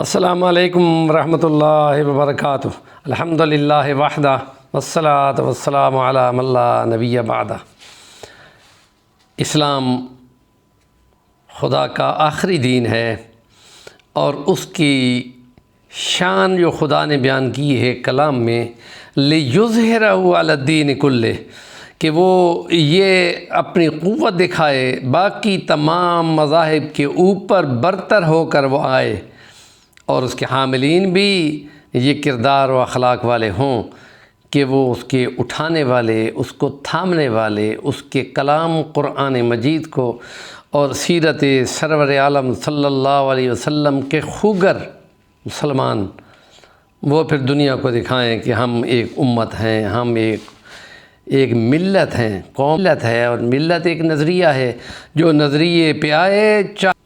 السلام علیکم ورحمۃ اللہ وبرکاتہ۔ الحمدللہ وحدہ والصلاۃ والسلام علی من لا نبی بعدہ۔ اسلام خدا کا آخری دین ہے اور اس کی شان جو خدا نے بیان کی ہے کلام میں، لِیُظْہِرَهُ عَلَى الدِّینِ كُلِّهِ، کہ وہ یہ اپنی قوت دکھائے باقی تمام مذاہب کے اوپر برتر ہو کر وہ آئے، اور اس کے حاملین بھی یہ کردار و اخلاق والے ہوں کہ وہ اس کے اٹھانے والے، اس کو تھامنے والے، اس کے کلام قرآن مجید کو اور سیرت سرور عالم صلی اللہ علیہ وسلم کے خوگر مسلمان وہ پھر دنیا کو دکھائیں کہ ہم ایک امت ہیں، ہم ایک ملت ہیں، قومت ہے، اور ملت ایک نظریہ ہے جو نظریے پہ آئے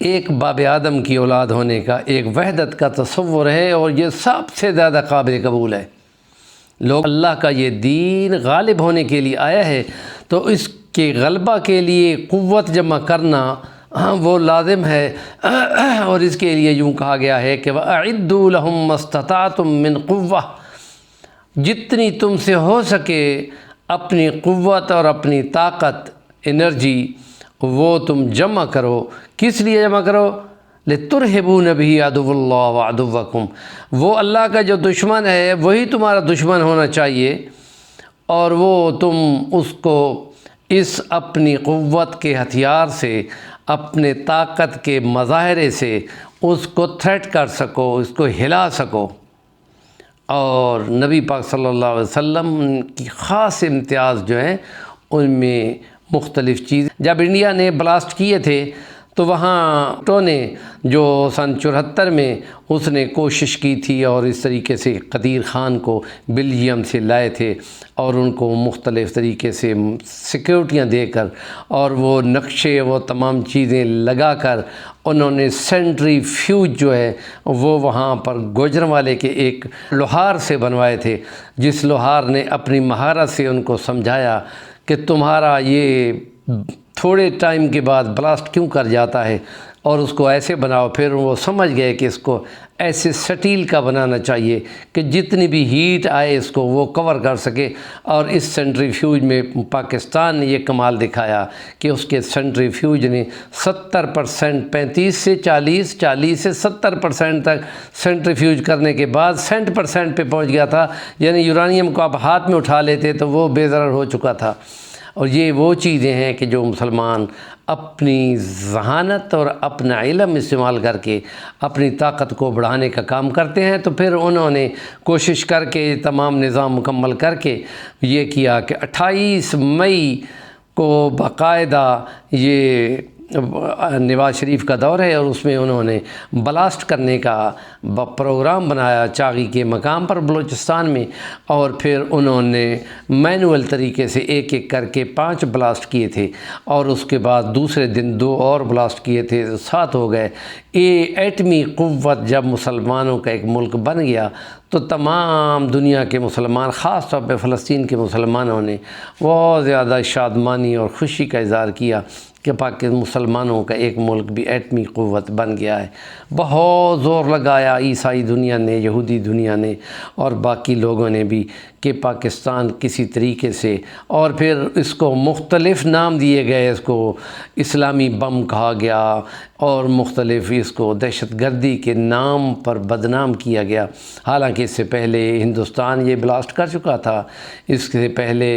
ایک باب آدم کی اولاد ہونے کا، ایک وحدت کا تصور ہے، اور یہ سب سے زیادہ قابل قبول ہے۔ لوگ اللہ کا یہ دین غالب ہونے کے لیے آیا ہے، تو اس کے غلبہ کے لیے قوت جمع کرنا وہ لازم ہے، اور اس کے لیے یوں کہا گیا ہے کہ وَأَعِدُّوا لَهُم مَّا اسْتَطَعْتُم مِّن قُوَّةٍ، جتنی تم سے ہو سکے اپنی قوت اور اپنی طاقت، انرجی، وہ تم جمع کرو۔ کس لیے جمع کرو؟ لِتُرْہِبُونَ بِهِ عَدُوَّ اللَّهِ وَعَدُوَّكُمْ، وہ اللہ کا جو دشمن ہے وہی تمہارا دشمن ہونا چاہیے، اور وہ تم اس کو اس اپنی قوت کے ہتھیار سے، اپنے طاقت کے مظاہرے سے اس کو تھریٹ کر سکو، اس کو ہلا سکو۔ اور نبی پاک صلی اللہ علیہ وسلم کی خاص امتیاز جو ہیں ان میں مختلف چیز، جب انڈیا نے بلاسٹ کیے تھے تو وہاں نے جو سن 74 میں اس نے کوشش کی تھی، اور اس طریقے سے قدیر خان کو بلجیم سے لائے تھے اور ان کو مختلف طریقے سے سیکیورٹیاں دے کر اور وہ نقشے وہ تمام چیزیں لگا کر انہوں نے سینٹری فیوج جو ہے وہ وہاں پر گوجرانوالے کے ایک لوہار سے بنوائے تھے، جس لوہار نے اپنی مہارت سے ان کو سمجھایا کہ تمہارا یہ تھوڑے ٹائم کے بعد بلاسٹ کیوں کر جاتا ہے، اور اس کو ایسے بناؤ۔ پھر وہ سمجھ گئے کہ اس کو ایسے سٹیل کا بنانا چاہیے کہ جتنی بھی ہیٹ آئے اس کو وہ کور کر سکے، اور اس سینٹری فیوج میں پاکستان نے یہ کمال دکھایا کہ اس کے سینٹری فیوج نے 70%، 35 سے 40، 40 سے 70% تک سینٹری فیوج کرنے کے بعد 100% پہ پہنچ گیا تھا، یعنی یورانیم کو آپ ہاتھ میں اٹھا لیتے تو وہ بے ضرر ہو چکا تھا۔ اور یہ وہ چیزیں ہیں کہ جو مسلمان اپنی ذہانت اور اپنا علم استعمال کر کے اپنی طاقت کو بڑھانے کا کام کرتے ہیں، تو پھر انہوں نے کوشش کر کے تمام نظام مکمل کر کے یہ کیا کہ 28 مئی کو باقاعدہ یہ نواز شریف کا دور ہے، اور اس میں انہوں نے بلاسٹ کرنے کا پروگرام بنایا چاغی کے مقام پر بلوچستان میں، اور پھر انہوں نے مینول طریقے سے ایک ایک کر کے 5 بلاسٹ کیے تھے، اور اس کے بعد دوسرے دن 2 اور بلاسٹ کیے تھے، 7 ہو گئے۔ یہ ایٹمی قوت جب مسلمانوں کا ایک ملک بن گیا تو تمام دنیا کے مسلمان، خاص طور پہ فلسطین کے مسلمانوں نے بہت زیادہ شادمانی اور خوشی کا اظہار کیا کہ مسلمانوں کا ایک ملک بھی ایٹمی قوت بن گیا ہے۔ بہت زور لگایا عیسائی دنیا نے، یہودی دنیا نے اور باقی لوگوں نے بھی کہ پاکستان کسی طریقے سے، اور پھر اس کو مختلف نام دیے گئے، اس کو اسلامی بم کہا گیا اور مختلف اس کو دہشت گردی کے نام پر بدنام کیا گیا، حالانکہ اس سے پہلے ہندوستان یہ بلاسٹ کر چکا تھا، اس سے پہلے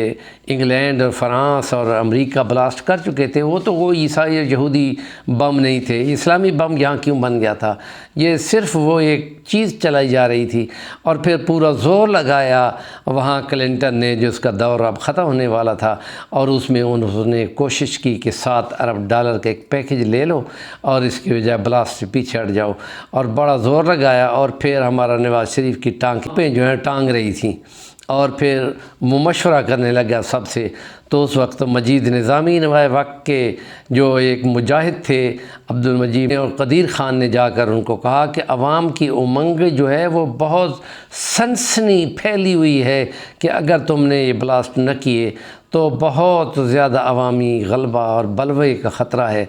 انگلینڈ اور فرانس اور امریکہ بلاسٹ کر چکے تھے۔ وہ عیسائی اور یہودی بم نہیں تھے، اسلامی بم یہاں کیوں بن گیا تھا؟ یہ صرف وہ ایک چیز چلائی جا رہی تھی، اور پھر پورا زور لگایا وہاں کلنٹن نے، جس کا دور اب ختم ہونے والا تھا، اور اس میں انہوں نے کوشش کی کہ $7 ارب کا ایک پیکج لے لو اور اس کی بجائے بلاسٹ سے پیچھے ہٹ جاؤ، اور بڑا زور لگایا، اور پھر ہمارا نواز شریف کی ٹانگیں جو ہیں ٹانگ رہی تھیں، اور پھر وہ مشورہ کرنے لگا سب سے۔ تو اس وقت مجید نظامی نوائے وقت کے جو ایک مجاہد تھے عبد المجید اور قدیر خان نے جا کر ان کو کہا کہ عوام کی امنگ جو ہے وہ بہت سنسنی پھیلی ہوئی ہے کہ اگر تم نے یہ بلاسٹ نہ کیے تو بہت زیادہ عوامی غلبہ اور بلوے کا خطرہ ہے،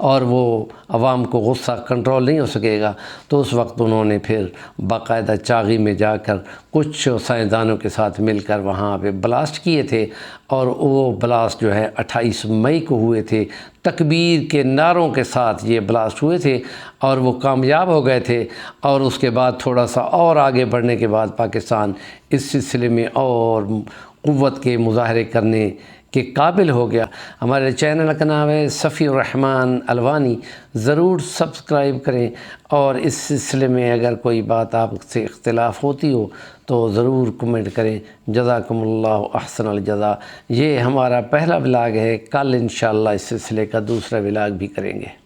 اور وہ عوام کو غصہ کنٹرول نہیں ہو سکے گا، تو اس وقت انہوں نے پھر باقاعدہ چاغی میں جا کر کچھ سائنسدانوں کے ساتھ مل کر وہاں پہ بلاسٹ کیے تھے، اور وہ بلاسٹ جو ہے 28 مئی کو ہوئے تھے۔ تکبیر کے نعروں کے ساتھ یہ بلاسٹ ہوئے تھے اور وہ کامیاب ہو گئے تھے، اور اس کے بعد تھوڑا سا اور آگے بڑھنے کے بعد پاکستان اس سلسلے میں اور قوت کے مظاہرے کرنے کے قابل ہو گیا۔ ہمارے چینل کا نام ہے صفی الرحمن الوانی، ضرور سبسکرائب کریں، اور اس سلسلے میں اگر کوئی بات آپ سے اختلاف ہوتی ہو تو ضرور کمنٹ کریں۔ جزاکم اللہ احسن الجزا۔ یہ ہمارا پہلا ولاگ ہے، کل انشاءاللہ اس سلسلے کا دوسرا ولاگ بھی کریں گے۔